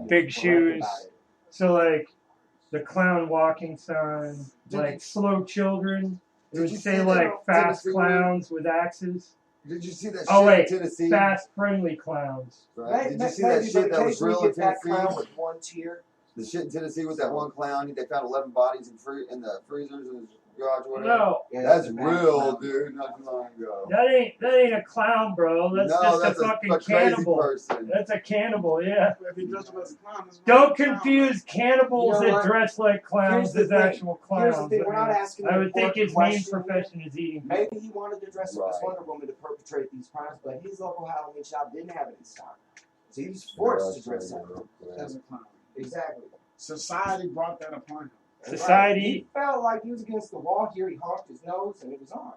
big shoes. So like the clown walking sign, like slow children. It would say like fast clowns with axes. Did you see that shit wait, in Tennessee? Fast friendly clowns. Right. Did you see that shit that was real in Tennessee? Clown with one tear. The shit in Tennessee with that one clown. They found 11 bodies in the freezers in his garage or whatever. No. Yeah, that's real, dude. Not too long ago. That ain't a clown, bro. That's just a fucking cannibal. Person. That's a cannibal, yeah. If he dressed up as a clown, don't confuse cannibals that dress like clowns as actual clowns. Here's the thing, we're not asking I would think his main profession is eating. Maybe he wanted to dress up as Wonder Woman to perpetrate these crimes, but his local Halloween shop didn't have it in stock. So he was forced to dress up as a clown. Exactly. Society brought that upon him. Society. Right. He felt like he was against the wall here. He honked his nose, and it was on.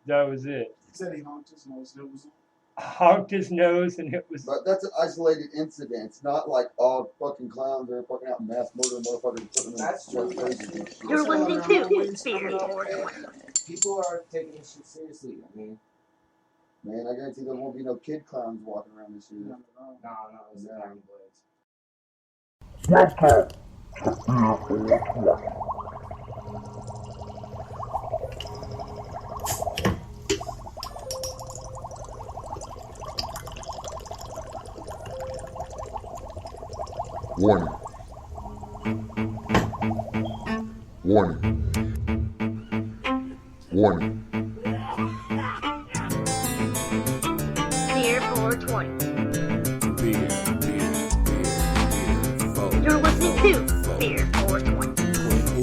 That was it. He said he honked his nose, and it was on. Honked his nose, and it was. But that's an isolated incident. It's not like all fucking clowns are fucking out mass murder motherfuckers. Putting That's true. You're listening to Spirit. People are taking this shit seriously. I mean, man, I guarantee there won't be no kid clowns walking around this year. No, it's the Diamond Blades. Warning. Warning. Warning. Beer 420. Beer. You're listening to Beer 420.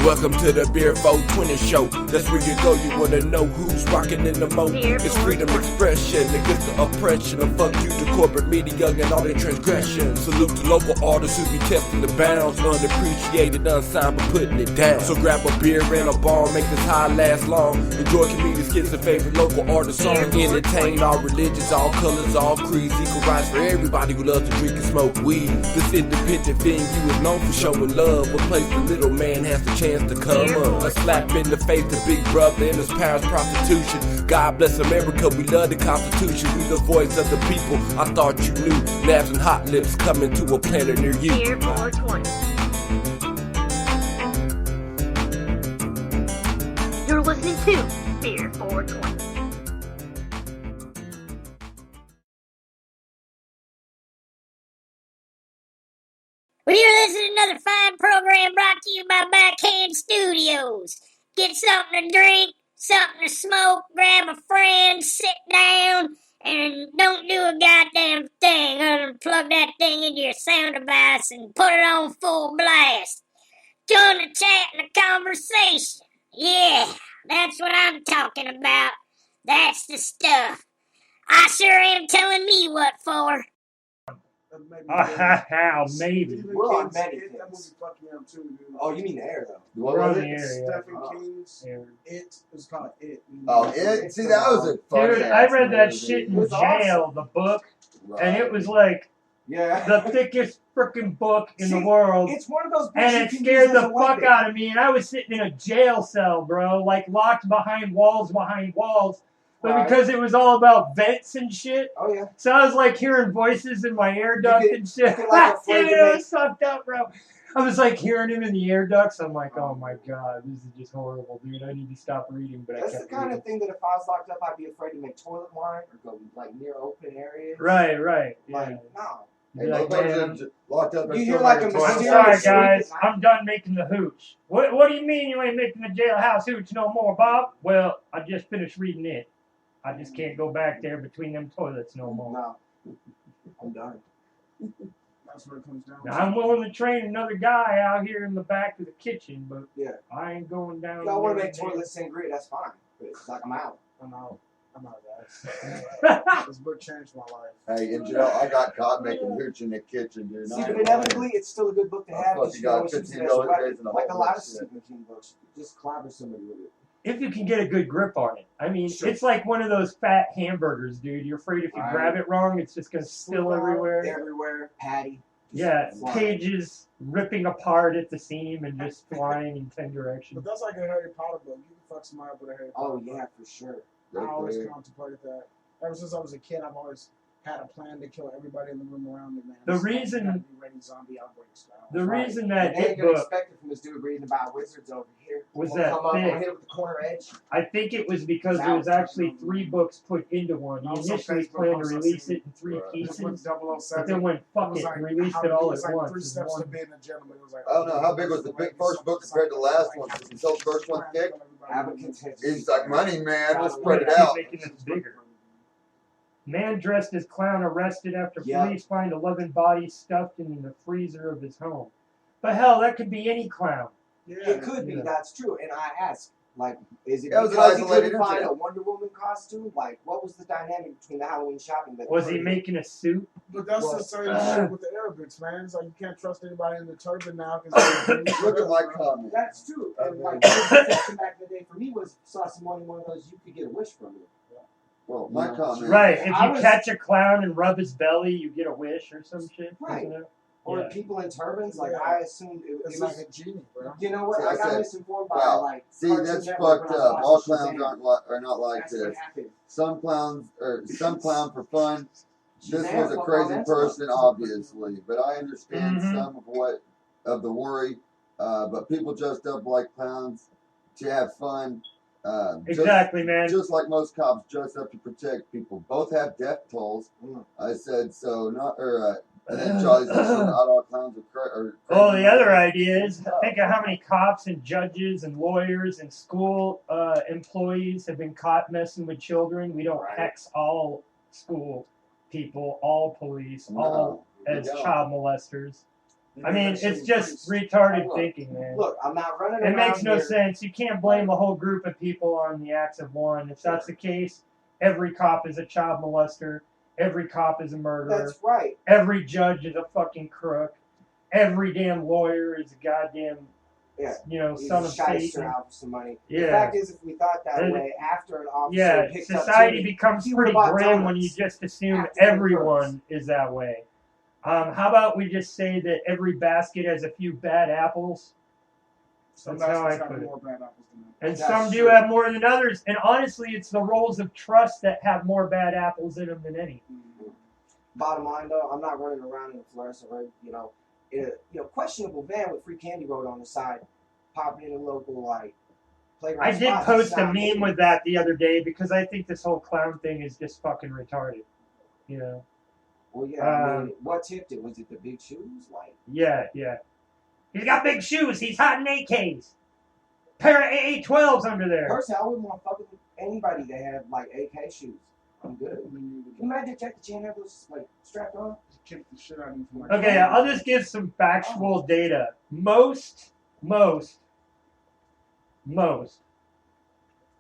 Welcome to the Beer 420 show. That's where you go, you wanna know who's rocking in the mo. It's freedom expression against the oppression. And fuck you to corporate media and all their transgressions. Salute to local artists who be testing the bounds. Unappreciated, unsigned, but putting it down. So grab a beer and a bar, make this high last long. Enjoy comedians, skits, and favorite local artist song. Entertain all religions, all colors, all creeds. Equal rights for everybody who loves to drink and smoke weed. This independent thing you is known for showing love. What place the little man has the chance to come up. A slap in the face to Big Brother and his parents' prostitution. God bless America, we love the Constitution. We the voice of the people, I thought you knew. Nabz and Hot Lips coming to a planet near you. Beer 420. You're listening to Beer 420. Well, you're listening to another fine program brought to you by Backhand Studios. Get something to drink, something to smoke, grab a friend, sit down, and don't do a goddamn thing other than plug that thing into your sound device and put it on full blast. Join the chat and the conversation. Yeah, that's what I'm talking about. That's the stuff. I sure am telling me what for. Maybe. We're on many That movie things. fucked me up too, dude. Oh, you mean the air, though? What We're on was the it? air, Stephen yeah. King's Yeah. It was called It. Oh, it? See, that was a funny Dude, I ass read that movie. shit in It was jail, awesome. the book, Right. and it was like Yeah. the thickest freaking book in the See, world. It's one of those books And you it can scared use as the a fuck weapon. out of me, and I was sitting in a jail cell, bro, like locked behind walls. But Right. because it was all about vents and shit, Oh, yeah. so I was like hearing voices in my air duct and shit. you could, like, afraid Dude, to it make- was fucked up, bro. I was like hearing him in the air ducts. I'm like, oh my god, this is just horrible, dude. I need to stop reading, but That's I the kept kind reading. of thing that if I was locked up, I'd be afraid to make toilet wine or go like near open areas. Right. Like, Yeah. no. Hey, Be like, motherfuckers man, are locked up. You hear like a I'm mysterious sorry, shriek guys. at night. I'm done making the hooch. What do you mean you ain't making the jailhouse hooch no more, Bob? Well, I just finished reading it. I just can't go back there between them toilets no more. No. I'm done. That's what it comes down Now, I'm willing to train another guy out here in the back of the kitchen, but Yeah. I ain't going down If y'all want to there make toilet sangria, that's fine. But it's like I'm out. I'm out, guys. there. This book changed my life. Hey, in jail, I got caught making hooch in the kitchen, dude. See, but inevitably, it's still a good book to have. Plus, Because you you got always use 15 it as a days weapon. in the Like a whole lot of book, Stephen King books. Just clobber somebody with it. If you can get a good grip on it. I mean, Sure. it's like one of those fat hamburgers, dude. You're afraid if you Right. grab it wrong, it's just going to spill everywhere. Everywhere. Patty. Just Yeah, flying. pages ripping apart at the seam and just flying in 10 directions. But that's like a Harry Potter book. You can fuck somebody up with a Harry Potter Oh, book. yeah, for sure. I always contemplated that. Ever since I was a kid, I've always had a plan to kill everybody in the room around me, man. The It's like, reason- you gotta be ready zombie outbreak style. The Right. reason that And they ain't it gonna book expect it from this dude reading about wizards over here. was We'll that come up and thick. hit it with the corner edge. I think it was because there was actually 3 books put into one. He Also, initially Facebook planned to also release seen- it in 3 Right. It was with pieces, but 007. then went fuck was it like and released how- it all was at like once. 3 as steps to one. being a gentleman. It was like, I don't know how big was the big first book compared to the last one. Since he sold the first one thick, he's like, money, man. We'll spread it Keep out. making this bigger. Man dressed as clown arrested after Yeah. police find 11 bodies stuffed in the freezer of his home. But hell, that could be any clown. Yeah. It could be, Yeah. that's true. And I asked, like, is it That was an because he isolated couldn't find a incident. Wonder Woman costume? Like, what was the dynamic between the Halloween shopping? That Was he occurred? making a suit? But that's Well, the same shit with the Arabics, man. It's like you can't trust anybody in the turban now. Look at my comment. That's true. And Okay. like, the perception back in the day for me was saw someone in one of those, you could get a wish from it. Well, my Yeah. comment. Right. If I you was- catch a clown and rub his belly, you get a wish or some shit. Right. Isn't it? Or Yeah. people in turbans, like, Yeah. I assumed it It's was. like a genie, bro. You know what? See, I I got said, misinformed by wow. like. See, Cartoon that's Network fucked when I was up. All watching clowns Shazam. are not like That's what this. happened. Some clown for fun. This Shazam, was a fuck crazy all that person, stuff. obviously, but I understand Mhm. some of the worry. But people dressed up like clowns to have fun. Exactly, man. Just like most cops dress up to protect people. Both have death tolls. Mm. I said so. And then Charlie said, so not all clowns are Oh, the other idea is think of how many cops and judges and lawyers and school employees have been caught messing with children. We don't Right. hex all school people, all police, all No, as we don't. child molesters. They I did mean, that shit it's with just priests. retarded Look, thinking, man. Look, I'm not running It around makes no here. sense. You can't blame a whole group of people on the acts of one. If that's the case, every cop is a child molester. Every cop is a murderer. That's right. Every judge is a fucking crook. Every damn lawyer is a goddamn, Yeah. son He's of a shyster Satan. out for some money. The Yeah. fact is, if we thought that And- way after an officer Yeah, picked up society Jimmy, becomes he pretty would've bought grim when you donuts. just assume After the everyone is that way. How about we just say that every basket has a few bad apples? Some That's how I baskets put have it. more bad apples than that. And That's some do true. have more than others. And honestly, it's the rolls of trust that have more bad apples in them than any. Bottom line, though, I'm not running around in a fluorescent red, in a questionable van with free candy road on the side, popping in a local like playground. I did spot. post It's a not meme me. with that the other day because I think this whole clown thing is just fucking retarded. Well, yeah. I Um, mean, what tipped it? Was it the big shoes? Like, Yeah. He's got big shoes. He's hiding AKs. Pair of AA-12s under there. personally, I wouldn't want to fuck with anybody that had like AK shoes. I'm good. Can you imagine Jackie Chan have those like strapped on? Kick the shit out of you from my Okay, I'll just give some factual data. Most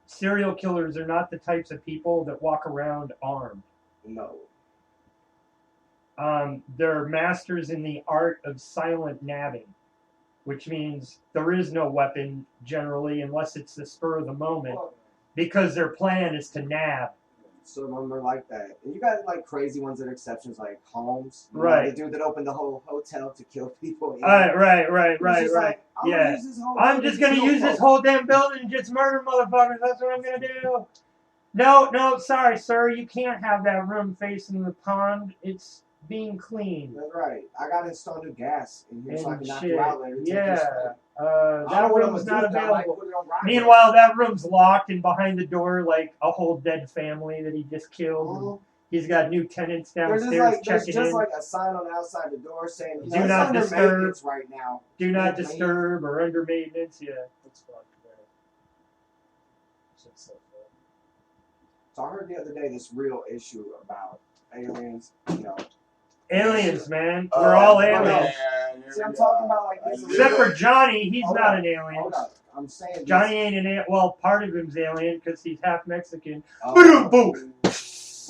serial killers are not the types of people that walk around armed. No. They're masters in the art of silent nabbing, which means there is no weapon generally unless it's the spur of the moment, Well, because their plan is to nab. some of them are like that. And you got like crazy ones that are exceptions, like Holmes. You know, Right. the dude that opened the whole hotel to kill people. Right. He's just like, I'm Yeah. gonna use this whole I'm building just gonna kill use this folks. whole damn building and just murder motherfuckers. That's what I'm gonna do. No, sorry, sir. You can't have that room facing the pond. It's being cleaned. That's right. I gotta install new gas in here so I And can knock shit. you out later. Take this Yeah. thing. I That don't know what I'm room's gonna not do, but I might available. put it on Ryan. Meanwhile, that room's locked, and behind the door, like a whole dead family that he just killed. Mhm. He's got new tenants There's downstairs just checking in. like a sign on the outside the door saying, Do "It's not under disturb. maintenance right now." Do not Clean. disturb or under maintenance. Yeah. That's fucked, man. Shit's so fucked. So I heard the other day this real issue about aliens. Aliens, man. We're all man. aliens. See, I'm talking about like this. Except for Johnny, he's Hold not on. an alien. Hold up. I'm saying this- Johnny ain't an alien. Well, part of him's alien because he's half Mexican. Oh. Boom.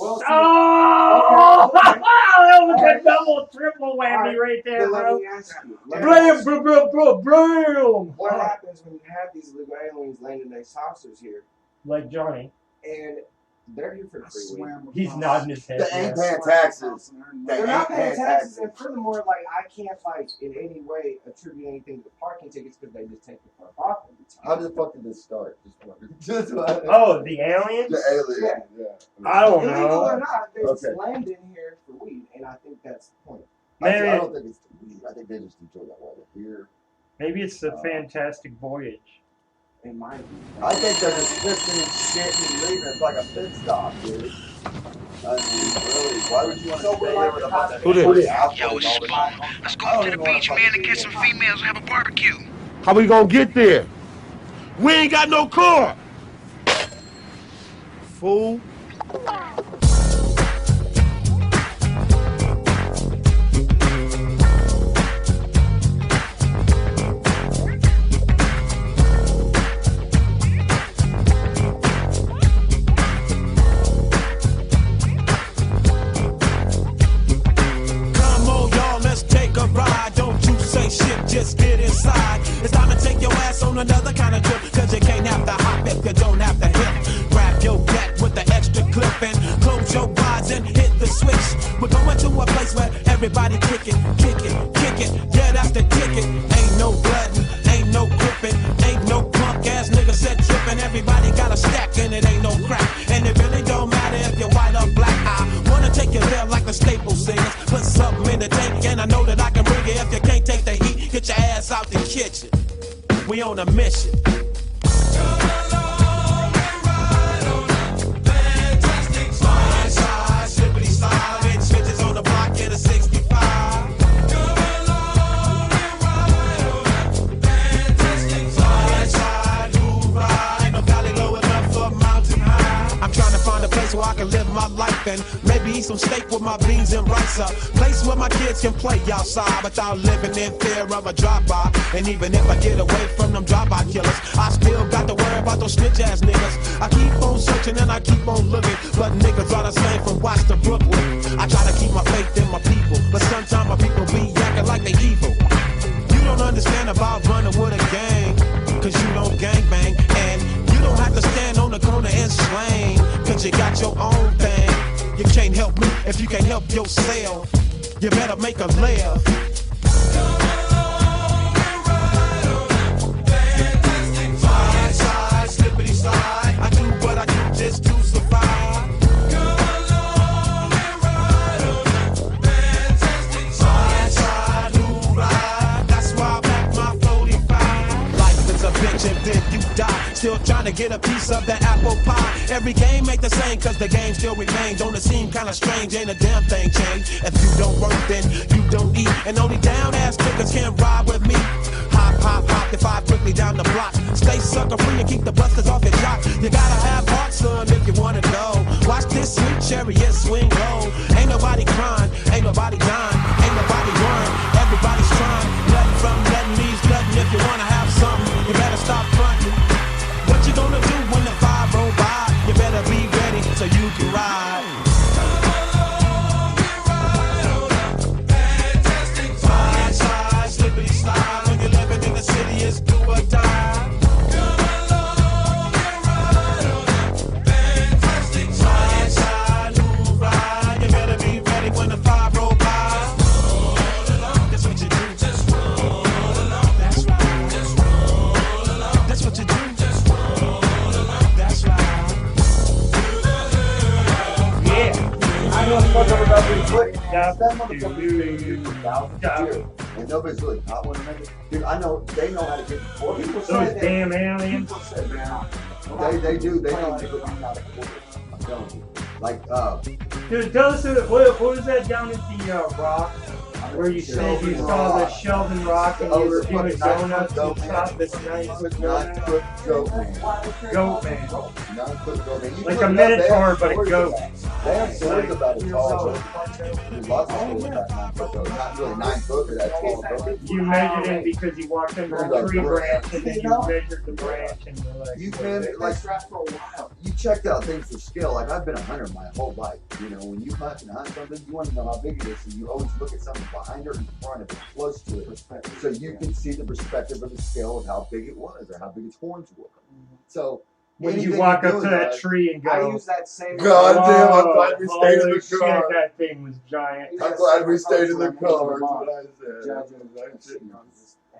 Well, see, Oh! okay. That was Alright. a double, triple whammy Alright. right there, then let bro. me ask you. Let me ask you. Blam. What happens when you have these illegal aliens landing their saucers here? Like Johnny. And They're here for the I free week. swam with He's my- nodding his head. They ain't yes. paying taxes. They're not paying taxes, and furthermore, like I can't like in any way attribute anything to parking tickets because they just take the fuck off every time. How the fuck did this start? Just wondering. Oh, the aliens? The alien. Yeah. I don't Illegal know. or not, they just Okay. land in here for weed, and I think that's the point. Maybe I don't think it's the weed. I think they just enjoy that weather here. Maybe it's the Fantastic Voyage. In my view, I think they're just pissing and shitting and leaving. It's like a pit stop, dude. I mean, really, why would you want to So stay we're there like with a the bunch of Who this? Yo, it's Spoon. Let's go to the beach, man, and get some females and have a barbecue. How we gonna get there? We ain't got no car. Fool. Come on, y'all, let's take a ride. Don't you say shit, just get inside. It's time to take your ass on another kind of trip. Cause you can't have to hop if you don't have to hip. Grab your gat with the extra clip and close your eyes and hit the switch. We're going to a place where everybody kick it. Yeah, that's the ticket. Ain't no bloodin', ain't no gripping, ain't no punk ass nigga set trippin'. Everybody got a stack and it ain't no crack. And it really don't matter if you're white or black. I wanna take you there like the Staples singers. Put something in the tank and I know that I can bring it. If you can't take the heat, get your ass out the kitchen. We on a mission. So I can live my life and maybe eat some steak with my beans and rice. A place where my kids can play outside without living in fear of a drive-by. And even if I get away from them drive-by killers, I still got to worry about those snitch-ass niggas. I keep on searching and I keep on looking, but niggas are the same from Watts to Brooklyn. I try to keep my faith in my people, but sometimes my people be acting like they evil. You don't understand about running with a gang, cause you don't gangbang. And you don't have to stand on the corner and slang, cause you got your own thing. You can't help me if you can't help yourself. You better make a laugh. Slide, slide, slippity slide. I do what I do just to survive. Slide, slide, new ride. That's why I pack my 45. Life is a bitch and then you die. Still trying to get a piece of that apple pie. Every game ain't the same cause the game still remains. Don't it seem kinda strange? Ain't a damn thing changed. If you don't work then you don't eat. And only down ass niggas can ride with me. Hop, hop, hop, if I quickly down the block. Stay sucker free and keep the busters off your jock. You gotta have heart, son, if you wanna go. Watch this sweet chariot swing low. Ain't nobody crying, ain't nobody dying, ain't nobody worrying. Everybody's trying. Nothing from nothing leaves nothing. If you wanna have something, you better stop fronting. What you gonna do when the fire roll by? You better be ready so you can ride. Slide, slide, slippity slide. When you're living in the city, it's do or die. Slide, slide, new ride. You better be ready when the fire roll by. That's what you do. Just roll along. That's right. Just roll along. That's what you do. Just roll along. That's right. Yeah. I know the fuck about this quick. Yeah. That motherfucker's been used for thousands of years. And nobody's really caught one of them. Dude, I know they know how to get before people Those say damn aliens. people say, man, they do. They know to get out of order. I'm telling you. Like, Dude, tell us what was that down at the rock? Where you said you saw the Sheldon Rock and you were doing donuts and shot this 9-foot donut? 9-foot goat man. Goat man. 9-foot goat man. You Like look a it up, minotaur, they have but a stories goat. about it. They have stories about it tall. There's lots of stories about 9-foot goat. Not really 9 foot, but that's tall goat. You measured him because he walked under a tree branch and then you measured the branch and you're like, You can, like, you checked out things for skill. Like, I've been a hunter my whole life. You know, when you hunt and hunt something, you want to know how big it is. So you always look at something behind or in front of it, close to it. So you can see the perspective of the scale of how big it was or how big its horns were. So When Anything you walk you up do to in that life- tree and I go, use that same. God damn, I'm glad we stayed in holy the shit, car. that thing was giant. I'm glad we stayed in the car, is what I said. Judging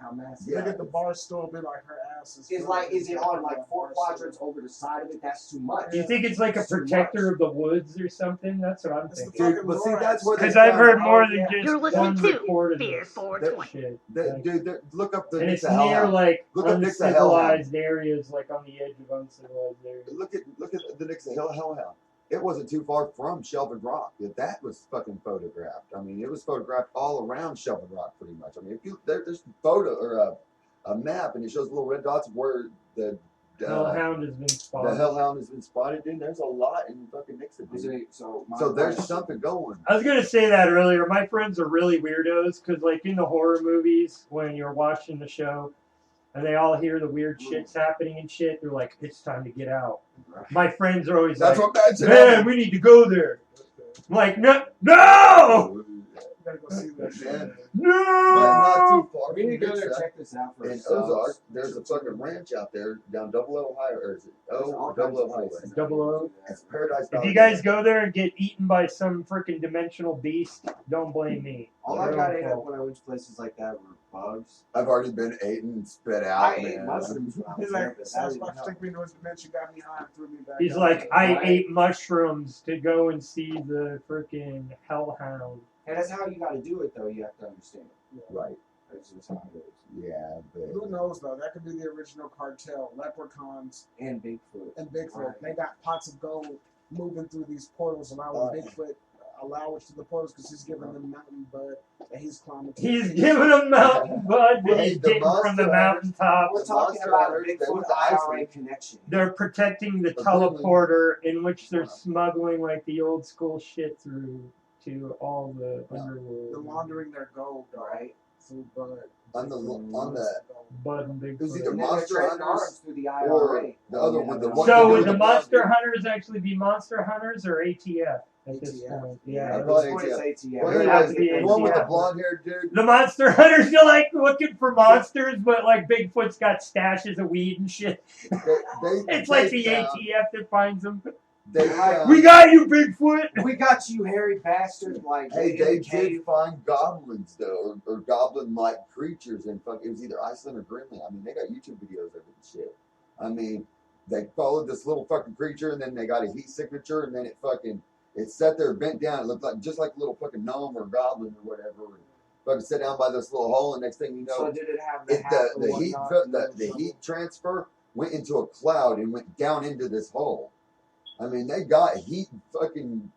how massive. Yeah. Look at the bar stool, be like her ass is. Is like, is it on like 4 quadrants over the side of it? That's too much. Do you think it's like a It's too protector much. of the woods or something? That's what I'm It's the thinking. fucking But see, Lorax. that's where they Because I've found- heard more Oh, than yeah. just You're listening one to report of Beer this 420. shit. Dude, look up the And it's Nix of Hell near Hound. like Look up Nix of Hell Hound. uncivilized areas, like on the edge of uncivilized areas. Look at the Nix of Hell Hound. It wasn't too far from Shelvin Rock. That was fucking photographed. I mean, it was photographed all around Shelvin Rock, pretty much. I mean, if you there's a photo or a map, and it shows little red dots of where the Hellhound has been spotted. Hellhound has been spotted. Dude, there's a lot in fucking Nixon. So there's something going. I was gonna say that earlier. My friends are really weirdos because, like, in the horror movies, when you're watching the show, and they all hear the weird shit's happening and shit, they're like, "It's time to get out." My friends are always That's like, what Matt said. "Man, we need to go there." I'm like, no, You gotta go see that shit. Man. no. Not too far We need to go from there and Nixon. check this out for In ourselves. Ozark, there's a fucking ranch out there down Double O Highway, or is it There's all kinds Double O of Highway? places. Double O. It's Paradise If Valley. you guys go there and get eaten by some freaking dimensional beast, don't blame me. All I got ate up when I went to places like that were bugs. I've already been ate and spit out. I ate man. mushrooms when I was He's there, like, but that sounds didn't like help. stick me into his dimension, got me high, and threw me back. He's out. like, I Right. ate mushrooms to go and see the freaking hellhound. And that's how you got to do it, though. You have to understand. Right. That's just how it is. Yeah, Who but knows though? That could be the original cartel, leprechauns And Bigfoot. and Bigfoot. Right. They got pots of gold moving through these portals, allowing Bigfoot allowance to the portals because he's giving them mountain bud that he's climbing. to. He's giving him mountain bud that he's The getting from monster the mountaintop. We're talking Monster about a Hunters, they Bigfoot went to Iceland. IRA connection. They're protecting the But literally- teleporter in which they're smuggling like the old school shit through to all the They're underworld. laundering their gold, dog, Right. through bud. on the Bud and It was Bigfoot. either And then Monster they're trading Hunters arms through the or IRA. the other one, the one- So What would they're the doing Monster now, dude. Hunters actually be Monster Hunters or ATF at this ATF. point? Yeah, Yeah. at probably this point it's ATF. Well, It would have anyways, to be the one with the ATF. blonde haired dude. The Monster Hunters, you're like looking for monsters, but like Bigfoot's got stashes of weed and shit. It's like the ATF that finds them. They found, We got you, Bigfoot! We got you, hairy bastard. Like, Hey, in they the cave. did find goblins though, or goblin-like creatures in fuck. It was either Iceland or Greenland. I mean, they got YouTube videos of it and shit. I mean, they followed this little fucking creature, and then they got a heat signature, and then it sat there bent down. It looked like just like a little fucking gnome or goblin or whatever. And fucking sat down by this little hole, and next thing you know, So did it have the it, hat or the heat whatnot? the heat transfer went into a cloud and went down into this hole. I mean, they got heat fucking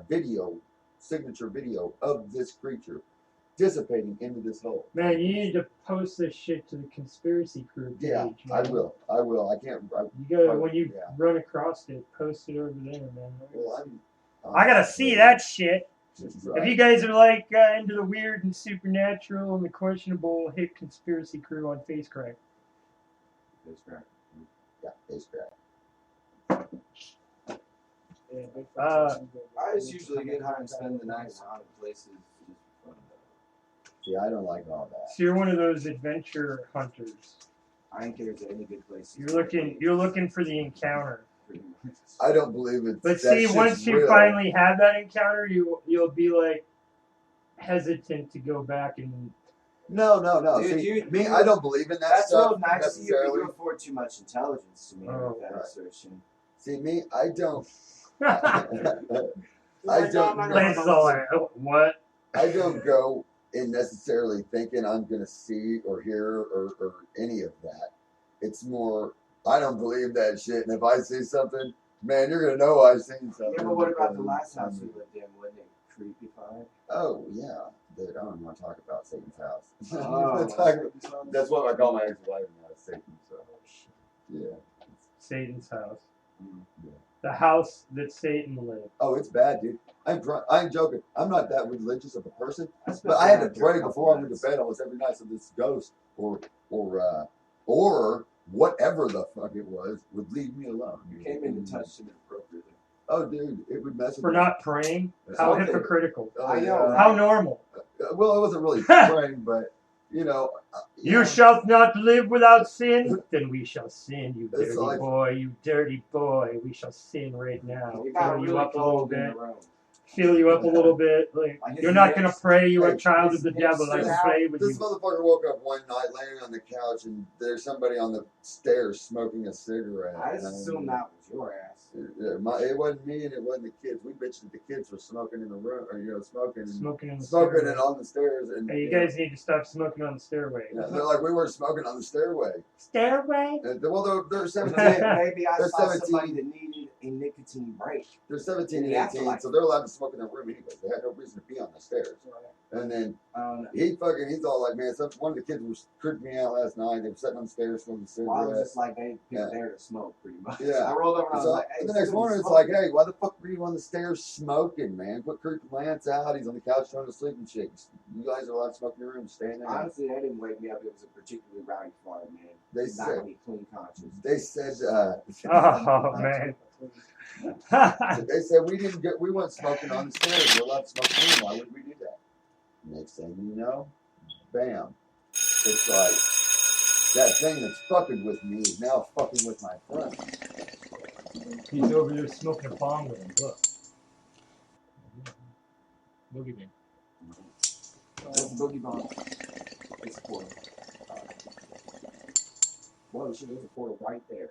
video, signature video of this creature dissipating into this hole. Man, you need to post this shit to the conspiracy crew page. Yeah, man. I will. I can't. You gotta, when you yeah. run across it, post it over there, man. Well, I gotta see that shit. Just If you guys are like into the weird and supernatural and the questionable, hit Conspiracy Crew on FaceCrack. Yeah, it's great. Yeah, Bigfoot's Uh, awesome, good. I just usually get high and spend the night in haunted places. Just for fun. See, I don't like all that. So you're one of those adventure hunters. I ain't there's any good places. You're looking for the encounter. Pretty much. I don't believe it. But see, once you finally have that encounter, you'll be like hesitant to go back and. No. Dude, See, you- I don't believe in that That's stuff real nice of you, but necessarily. you afford too much intelligence to me Oh, with that right. assertion. See, me, I don't. Like, I no, don't. I'm not Lance is all like, "Oh, what?" I don't go in necessarily thinking I'm going to see or hear or any of that. It's more, I don't believe that shit. And if I see something, man, you're going to know I've seen something. Yeah, but what about the last house because- you lived in? Wasn't it creepy fine? Oh, yeah. Dude, I don't want to talk about Satan's house. Oh. That's what I call my ex-wife now, Satan. So, yeah. Satan's house. Yeah. The house that Satan lived. Oh, it's bad, dude. I'm joking. I'm not that religious of a person, I spent but I had the to night pray there a before I couple went to nights. bed almost every night so this ghost or whatever the fuck it was would leave me alone. You came in and touched it appropriately. Oh, dude, it would mess with For me. not praying? That's How okay. hypocritical. Oh, I know, yeah. How normal. Well, I wasn't really praying, but You know, You shalt not live without sin. Then we shall sin, you It's dirty like- boy. You dirty boy. We shall sin right now. It got Fill you really up a little cold in bit. the room. Fill you up a little bit. Like, Like his you're not gonna nips- pray. You're a Hey, child his of the nips devil. I stood can out. play with This you. motherfucker woke up one night laying on the couch and there's somebody on the stairs smoking a cigarette. I just assumed that was your ass. It wasn't me and it wasn't the kids. We bitched at the kids for smoking in the room, or smoking and Smoking in the smoking stairway. and on the stairs. And Hey, you guys need to stop smoking on the stairway. yeah, they're like we weren't smoking on the stairway. Stairway? Well, they're 17. Maybe I They're saw 17. somebody that needed a nicotine break. They're 17 and Yeah, 18, like- so they're allowed to smoke in their room anyways. They had no reason to be on the stairs. And then he's all like, man, one of the kids was creeping me out last night. They were sitting on the stairs smoking a Well, I was cigarette. just like, they picked there to smoke, pretty much. Yeah. I rolled over and I was So like, hey, the next morning, it's like, hey, why the fuck were you on the stairs smoking, man? Quit creeping Lance out. He's on the couch trying to sleep and shit. You guys are allowed to smoke in your room. Stay in there. honestly, they didn't wake me up. It was a particularly rowdy fart, man. They Not said, gonna be clean conscious. they said, Oh man. they said we weren't smoking on the stairs. We're allowed to smoke clean. Why would we do that? Next thing you know, bam. It's like that thing that's fucking with me is now fucking with my friend. He's over there smoking a bong with him. Look. Boogeyman. That's Boogie Bomb. It's a portal. Whoa, shit, there's a portal right there.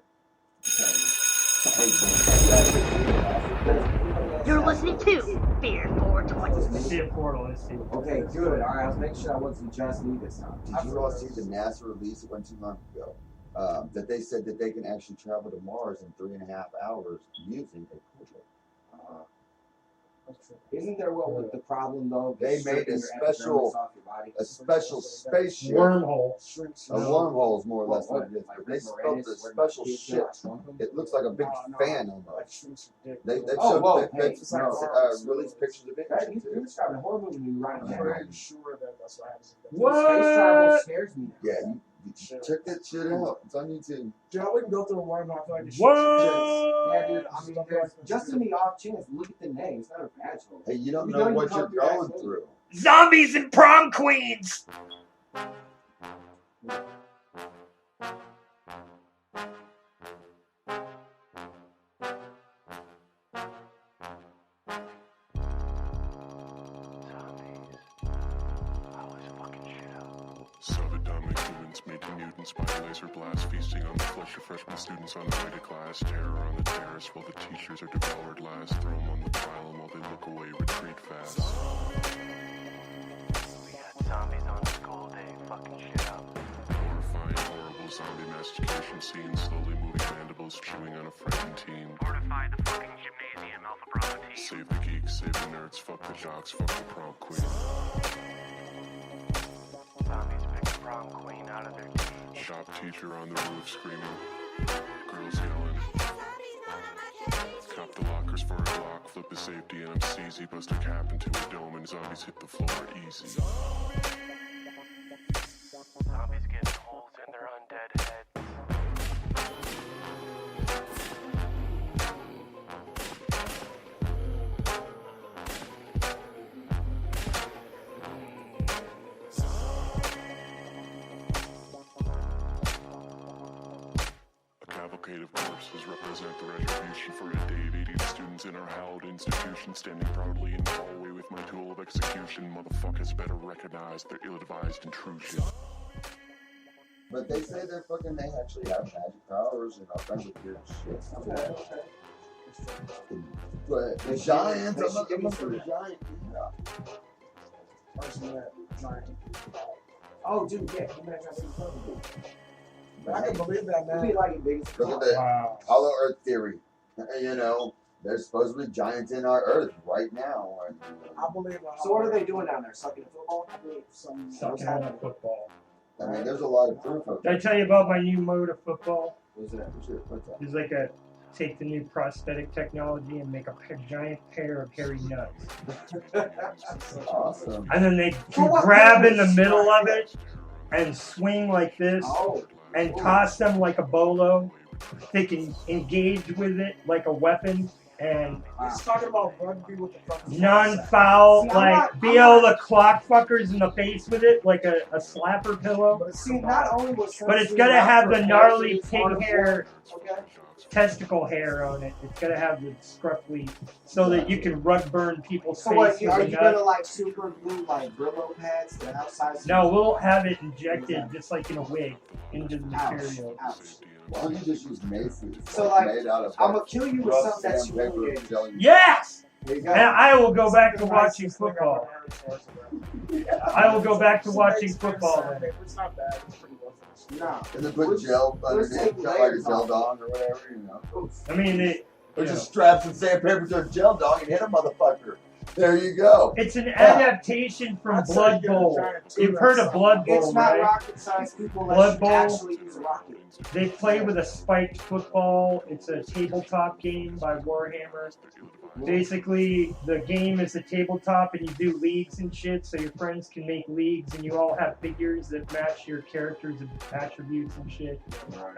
You're listening to Beer 420. Let's see a portal. Let's see. Okay, good. All right, I was making sure I wasn't just me this time. Did you all see the NASA release? It went too long ago. That they said that they can actually travel to Mars in 3.5 hours using a portal. Isn't there what with the problem though? They made a special spaceship. Wormhole. A wormhole is more or less what it is. But they built a special ship. It looks like a big fan almost. They've released pictures of it. You're describing a horror movie right I'm now. pretty sure that that's what happens. Space travel scares me now. Yeah, you check that shit out. It's on YouTube. Dude, I wouldn't go through a wormhole. I feel like it's What? Yeah, dude. I mean, just in the off chance, look at the name. It's not a bad one. Hey, you don't You know know you what come you're through going that through. Zombies and prom queens. Subatomic humans made to mutants by a laser blast, feasting on the flesh of freshman students on the way to class. Terror on the terrace while the teachers are devoured last. Throw them on the pile and while they look away, retreat fast. We got zombies on school day, fucking shit up. Horrifying, horrible zombie mastication scenes, slowly moving mandibles, chewing on a frightened teen. Fortify the fucking gymnasium, Alpha Bravo team. Save the geeks, save the nerds, fuck the jocks, fuck the prom queen. Zombies pick the prom queen out of their team. Shop teacher on the roof screaming. Girls yelling. Cop the lockers for a Glock, flip the safety and I'm CZ. Bust a cap into a dome and zombies hit the floor easy. Zombies getting holes in their undead heads. A cavalcade of corpses represent the retribution for a day of 80 students in our hallowed institution. Standing proudly in the hallway with my tool of execution. Motherfuckers better recognize their ill-advised intrusion. But they say they actually have magic powers and all kinds of weird shit. But the giants, I'm looking for the giant. Oh, dude, yeah, you might have been perfect. I can believe that, It'd be man. like a biggest. Look at the Wow. Hollow Earth theory. You know, there's supposedly giants in our Earth right now. I believe. So what are they doing down there? Sucking at football? I believe some. Sucking on a football. I mean, there's a lot of proof of Did I tell you about my new mode of football? What's that? What's that? It's like take the new prosthetic technology and make a giant pair of hairy nuts. Awesome. And then they For what grab in the purpose? middle of it and swing like this Oh, and toss them like a bolo. They can engage with it like a weapon And He's talking about rugby with the fucking non-foul, See, I'm like not- be able to clock fuckers in the face with it, like a slapper pillow. But it's See, not only was But it's Sensu gotta not have the prepared gnarly for this on pig the hair, floor, okay? testicle hair on it. It's gotta have the scruffy, so that you can rug burn people's So what? face Are with you a gonna nut. like super glue like Brillo pads to the outside? No, we'll have it injected just like in a wig into the material. Ouch. Why don't you just use Macy's? So, like, made out of I'm gonna kill you with rough something that's sandpaper humiliating. and jelly. Yes! There you go. And I will go back to watching football. I will go back to watching football then. It's not bad. It's pretty rough. Nah. And then put gel underneath, kind of like a gel dong or whatever, you know. I mean, it, Or just strap some sandpaper to a gel dong and hit a motherfucker. There you go. it's an adaptation from Blood Bowl. You've heard of Blood Bowl, It's not right? rocket science, people Blood let you Bowl. actually use a rocket. They play with a spiked football. It's a tabletop game by Warhammer. Basically, the game is a tabletop, and you do leagues and shit, so your friends can make leagues, and you all have figures that match your characters' attributes and shit.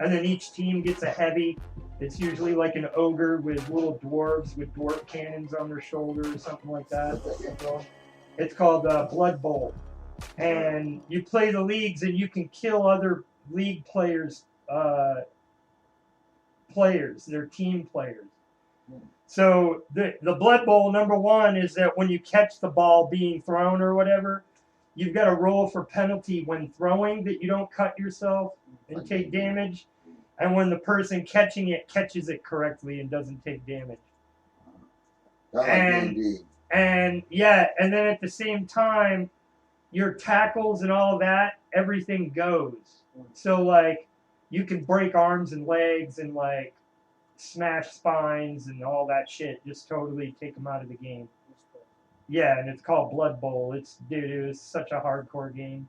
And then each team gets a heavy. It's usually like an ogre with little dwarves with dwarf cannons on their shoulders, or something like that. It's called Blood Bowl. And you play the leagues, and you can kill other league players, their team players. So the Blood Bowl, number one, is that when you catch the ball being thrown or whatever, you've got to roll for penalty when throwing that you don't cut yourself and take damage. And when the person catching it catches it correctly and doesn't take damage. And yeah, and then at the same time, your tackles and all that, everything goes. So like, you can break arms and legs and like smash spines and all that shit. Just totally take them out of the game. Yeah, and it's called Blood Bowl. It was such a hardcore game.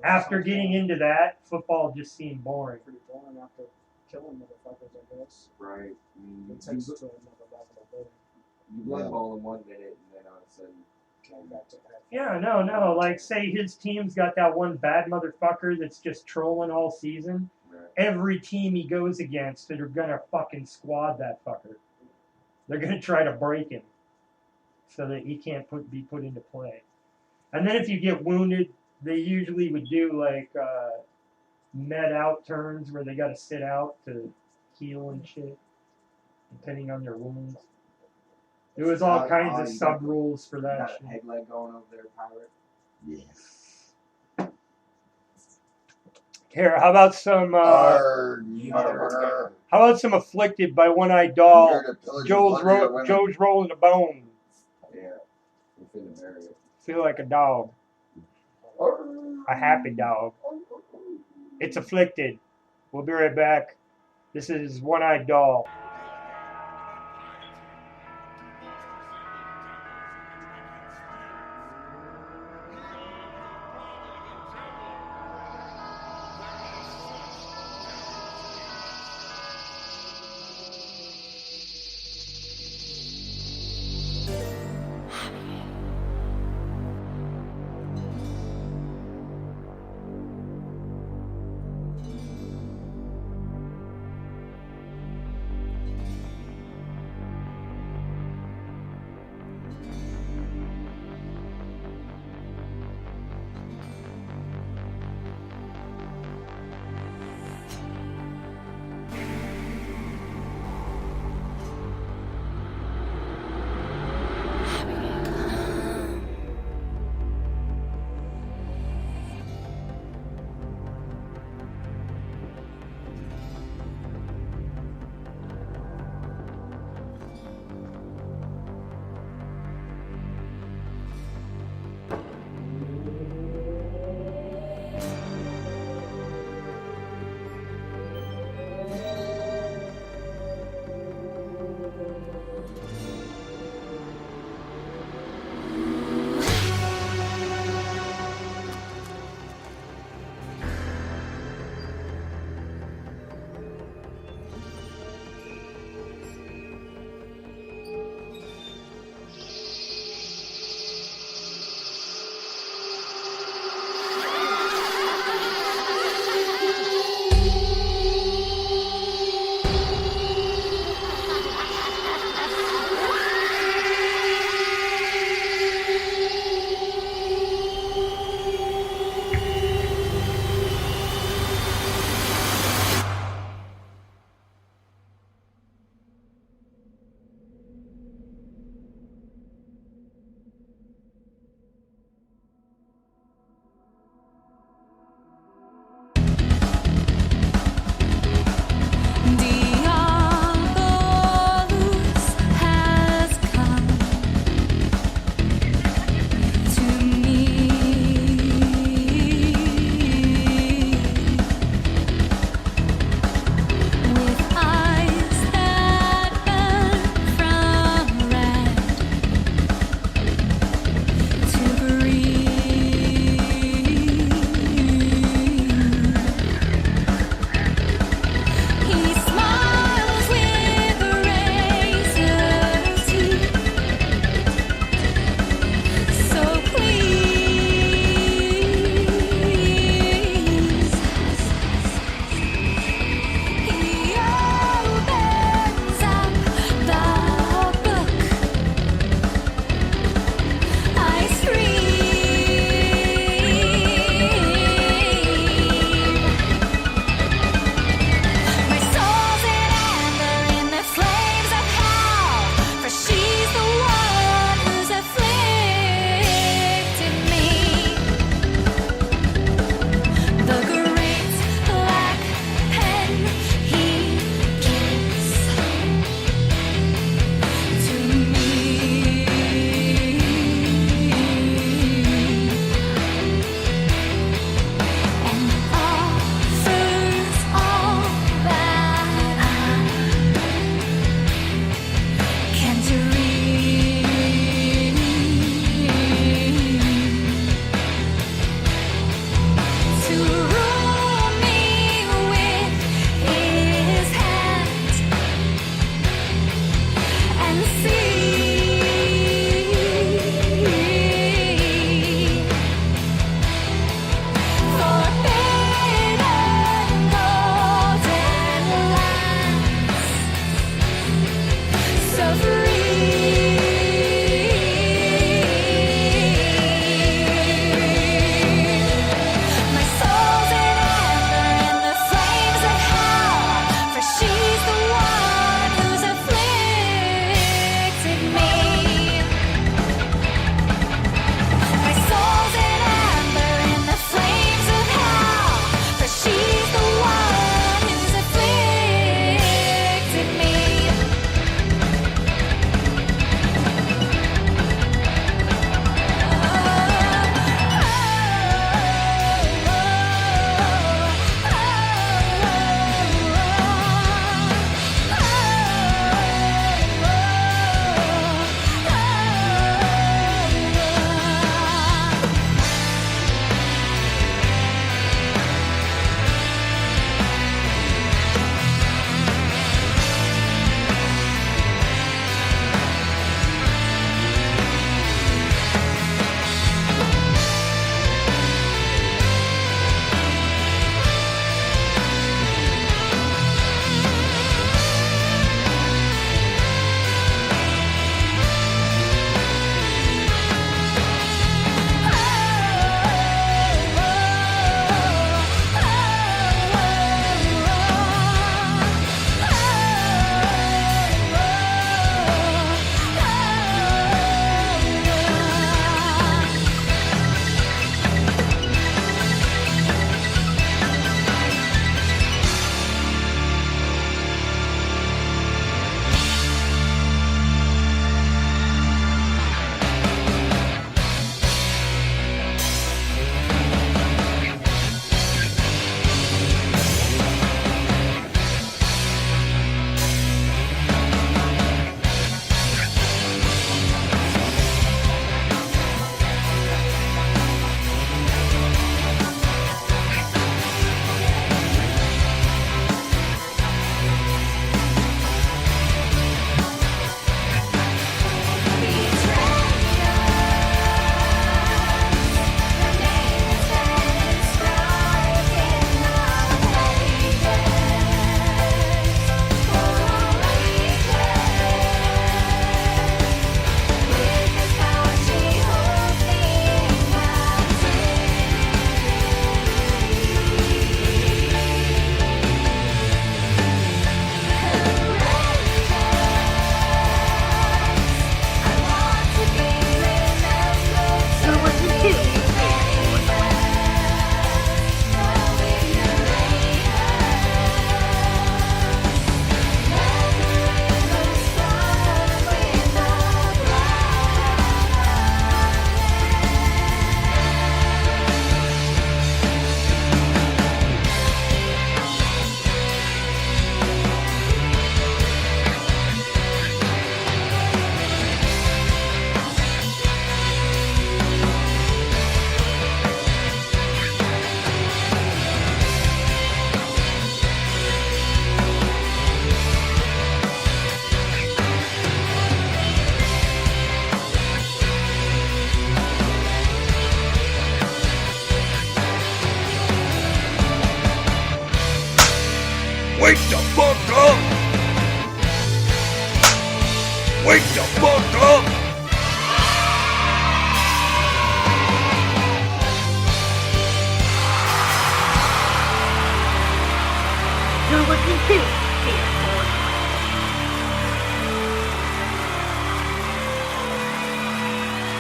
After getting into that, football just seemed boring. Pretty boring after killing motherfuckers, I guess. Right. It takes it to another level of building. You blood bowl in 1 minute, and then all of a sudden came back to that. Yeah, no. Like, say his team's got that one bad motherfucker that's just trolling all season. Right. Every team he goes against, they're gonna fucking squad that fucker. They're gonna try to break him so that he can't be put into play. And then if you get wounded, they usually would do like med out turns where they got to sit out to heal and shit, depending on their wounds. There was all kinds of sub rules for that Got a shit. peg leg going over there, pirate. Yes. Here, how about some? How about some Afflicted by One-Eyed Doll? Joe's rolling a bone. Yeah. We're finna bury it. Feel like a dog. A happy dog. It's Afflicted. We'll be right back. This is One-Eyed Doll.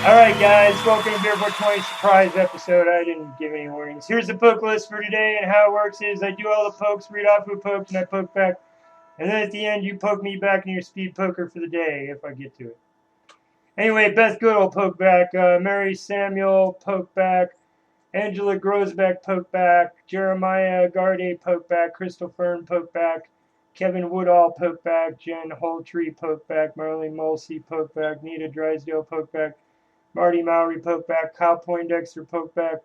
Alright guys, welcome to Beer 420 surprise episode. I didn't give any warnings. Here's the poke list for today, and how it works is I do all the pokes, read off who poked, and I poke back. And then at the end, you poke me back in your speed poker for the day, if I get to it. Anyway, Beth Goodall, poke back. Mary Samuel, poke back. Angela Grosbeck, poke back. Jeremiah Garde, poke back. Crystal Fern, poke back. Kevin Woodall, poke back. Jen Holtree, poke back. Marlene Mulsey, poke back. Nita Drysdale, poke back. Marty Mowry, poke back. Kyle Poindexter, poke back.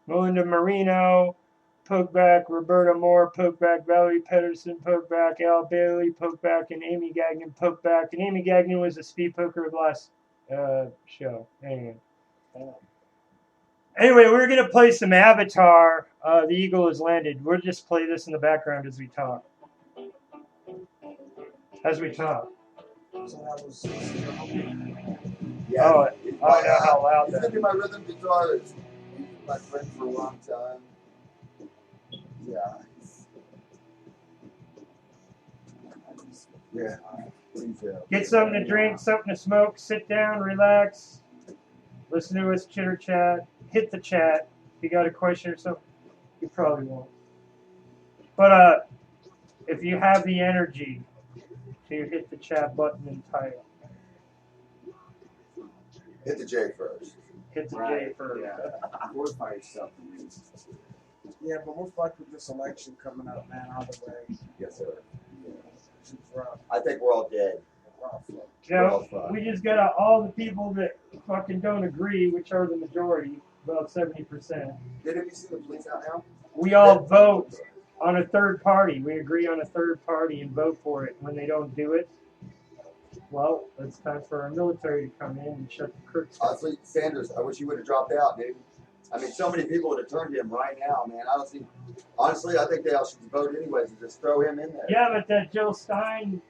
Melinda Marino, poke back. Roberta Moore, poke back. Valerie Pedersen, poke back. Al Bailey, poke back. And Amy Gagnon, poke back. And Amy Gagnon was a speed poker of the last show. Anyway, we're going to play some Avatar. The Eagle has landed. We'll just play this in the background as we talk. So that was. Yeah. Oh, I don't know how loud He's that gonna be is. my rhythm guitarist. He's my friend for a long time. Yeah. Yeah. Please, Get something to drink, something to smoke, sit down, relax, listen to us chitter chat, hit the chat. If you got a question or something, you probably won't. But if you have the energy to hit the chat button and type. Hit the J first. Hit the J first. Fortify yourself. Yeah, but we're fucked with this election coming up, man. Either way. Yes, sir. It's rough. I think we're all dead. Rough. You know, we just got all the people that fucking don't agree, which are the majority, about 70%. Did you see the police out now? We all vote on a third party. We agree on a third party and vote for it. When they don't do it, well, it's time for our military to come in and shut the crooks down. Honestly, Sanders, I wish he would have dropped out, dude. I mean, so many people would have turned to him right now, man. Honestly, I think they all should vote anyways and just throw him in there. Yeah, but that Joe Stein,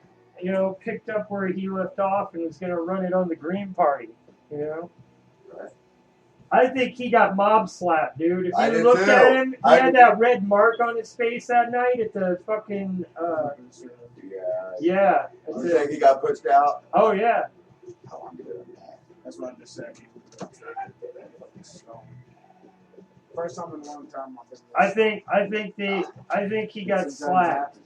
you know, picked up where he left off and was going to run it on the Green Party, you know? Right. I think he got mob slapped, dude. If I you did looked too. at him, he had that red mark on his face that night at the fucking, yeah. You think he got pushed out? Oh, yeah. Oh, I'm good. That's what I just said. First time in a long time. I think he got slapped.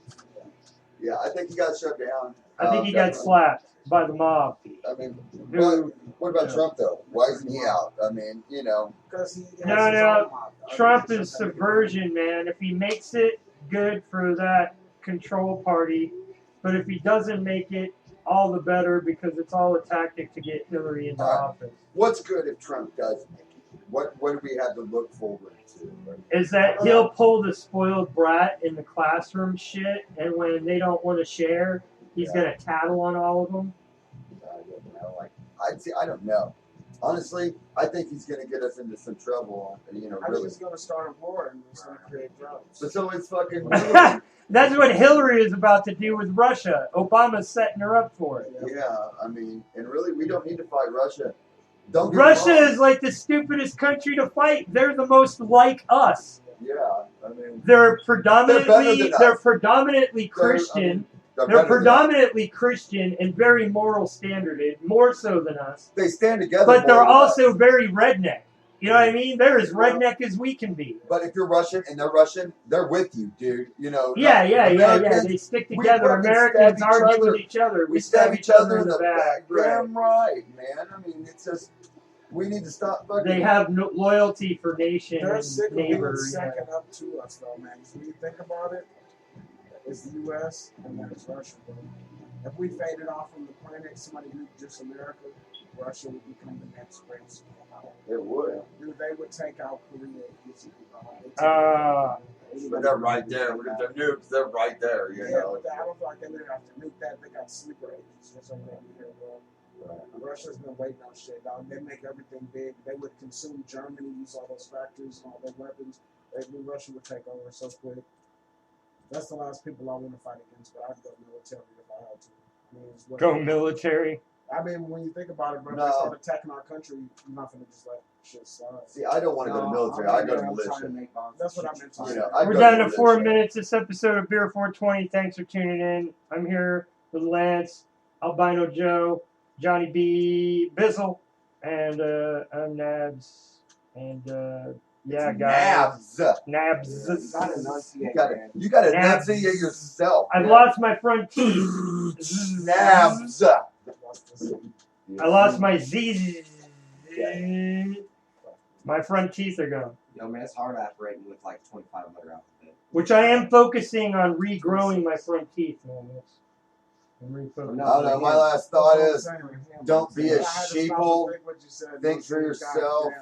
Yeah, I think he got shut down. I think he got slapped by the mob. I mean, Dude. what about Trump, though? Why isn't he out? I mean, you know. No. Trump is subversion, man. If he makes it, good for that control party. But if he doesn't make it, all the better, because it's all a tactic to get Hillary into office. What's good if Trump does make it? What do we have to look forward to? Is that he'll pull the spoiled brat in the classroom shit, and when they don't want to share, he's gonna tattle on all of them. I don't know. I don't know. Honestly, I think he's gonna get us into some trouble. You know, I really. think he's gonna start a war and he's gonna create drugs. But so it's fucking. That's what Hillary is about to do with Russia. Obama's setting her up for it. Yeah, I mean, and really, we don't need to fight Russia. Russia is like the stupidest country to fight. They're the most like us. Yeah, I mean, They're predominantly Christian. They're predominantly Christian and very moral standarded, more so than us. They stand together. But they're also very redneck. You know what I mean? They're as redneck as we can be. But if you're Russian and they're Russian, they're with you, dude. You know. Yeah. They stick together. Americans argue with each other. We stab each other in the back. Damn right, man. I mean, it's just we need to stop fucking. They have no loyalty for nation They're and sick of neighbor. being second up to us, though, man. Because when you think about it, it's the U.S. and then it's Russia, bro. If we faded off from the planet, somebody knew just America, Russia would become the next greatest superpower. It would. Dude, they would take out Korea easily, But they're right there. With their nukes, they're right there. You know. But I don't feel like they would have to nuke that. They got sleeper agents. That's what they do here, bro. Russia's been waiting on shit, dog. They make everything big. They would consume Germany, use all those factories and all their weapons. Russia would take over so quick. That's the last people I want to fight against, but I'd go military if I had to. I mean, Go military? I mean, when you think about it, bro, No. if they start attacking our country, you're not going to just let shit slide. See, I don't want to go to military. I go to militia. That's what I meant to say. You know, We're down to 4 minutes. This episode of Beer 420. Thanks for tuning in. I'm here with Lance, Albino Joe, Johny B, Bizzle, And I'm Nabz. And yeah, guys. Nabz. You gotta enunciate, man. You gotta Nabz. enunciate yourself. I've man. lost my front teeth. Nabz. I lost my Z's. My front teeth are gone. Yo, man, it's hard operating with like 25 letter alphabet. Which I am focusing on regrowing my front teeth, man. I'm refocusing. I don't know. My last thought is, don't be a sheeple. Think for yourself.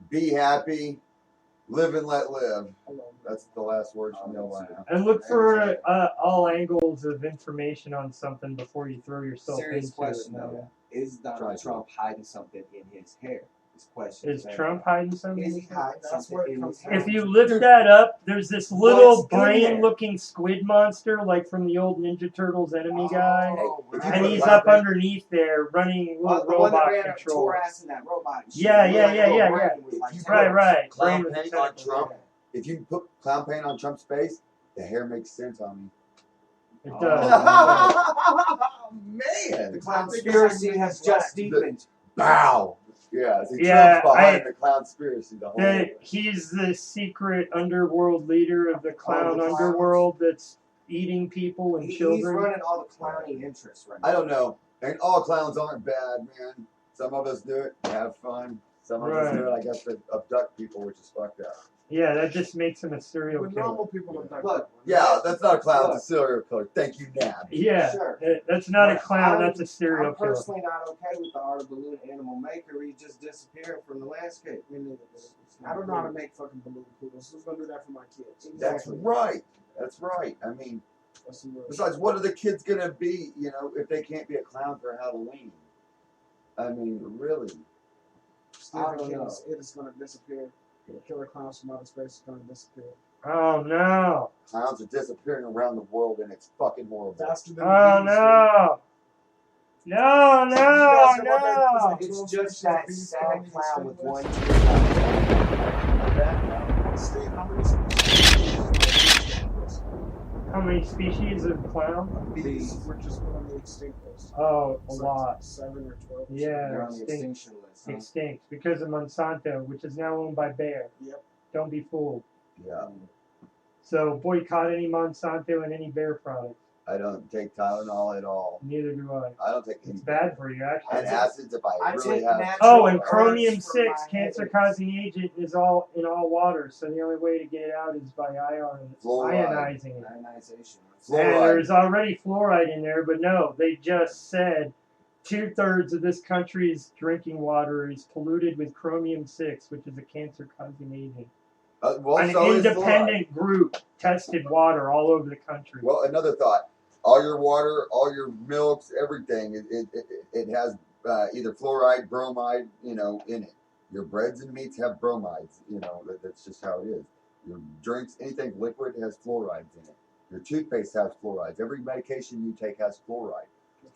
Be happy. Live and let live. That's the last words from Noah. And look for all angles of information on something before you throw yourself Serious into question, it. though. Is Donald Trump hiding something in his hair? This question. Is Trump hiding something? Is he hiding something in his hair? If you lift that up, there's this little brain-looking squid monster, like from the old Ninja Turtles enemy guy, and he's up underneath there running little the one that robot ran controls. tore ass in that robot. Yeah. Right. Clown paint on Trump. If you put clown paint on Trump's face, the hair makes sense on me. It does. Man, The conspiracy has just deepened. Bow. Yeah, see, Yeah, Trump's behind the clownspiracy. The whole. He's the secret underworld leader of the clown underworld that's eating people and children. He's running all the clowning interests right now. I don't know. And all clowns aren't bad, man. Some of us do it, have fun. Some of us do it, I guess, to abduct people, which is fucked up. Yeah, that just makes him a serial killer. Normal people abduct. Look, yeah, that's not a clown, it's a serial killer. Thank you, Nabz. Yeah, sure. That's not a clown, that's a serial I'm killer. personally not okay with the art of balloon animal maker. He just disappeared from the landscape. I don't know how to make fucking balloon poodles. Who's gonna do that for my kids? That's right. That's right. I mean, besides, what are the kids gonna be, you know, if they can't be a clown for Halloween? I mean, really? I don't know. It is gonna disappear. The killer clowns from outer space is gonna disappear. Oh no! Clowns are disappearing around the world, and it's fucking horrible. Faster than Oh no! No! It's just that sad clown with one Steve, How many species of clown? These were just on the extinct list. Oh, a lot. 7 or 12. Yeah, They're on the extinction list. Huh? extinct because of Monsanto, which is now owned by Bayer. Yep. Don't be fooled. Yeah. So boycott any Monsanto and any Bayer products. I don't take Tylenol at all. Neither do I. I don't take any. It's bad for you, actually. And acids if I really take have. natural Oh, and herbs chromium for 6, my cancer-causing agent, is all in all water. So the only way to get it out is by ionizing it. Ionization. And there's already fluoride in there, but no, they just said 2/3 of this country's drinking water is polluted with chromium 6, which is a cancer-causing agent. Well, An so is independent group tested water all over the country. Well, another thought. All your water, all your milks, everything, it has either fluoride, bromide, you know, in it. Your breads and meats have bromides, you know, that's just how it is. Your drinks, anything liquid has fluorides in it. Your toothpaste has fluorides. Every medication you take has fluoride.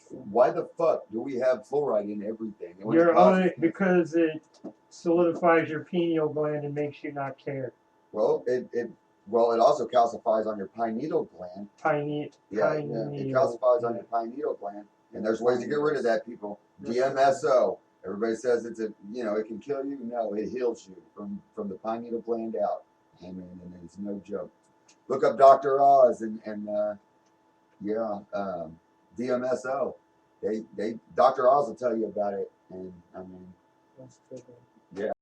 Why the fuck do we have fluoride in everything? You're only because it solidifies your pineal gland and makes you not care. Well, it also calcifies on your pineal gland. It calcifies on your pineal gland, and there's ways to get rid of that. People, DMSO. Everybody says it's it can kill you. No, it heals you from the pineal gland out. I mean, and it's no joke. Look up Dr. Oz and DMSO. Dr. Oz will tell you about it, and I mean, yeah.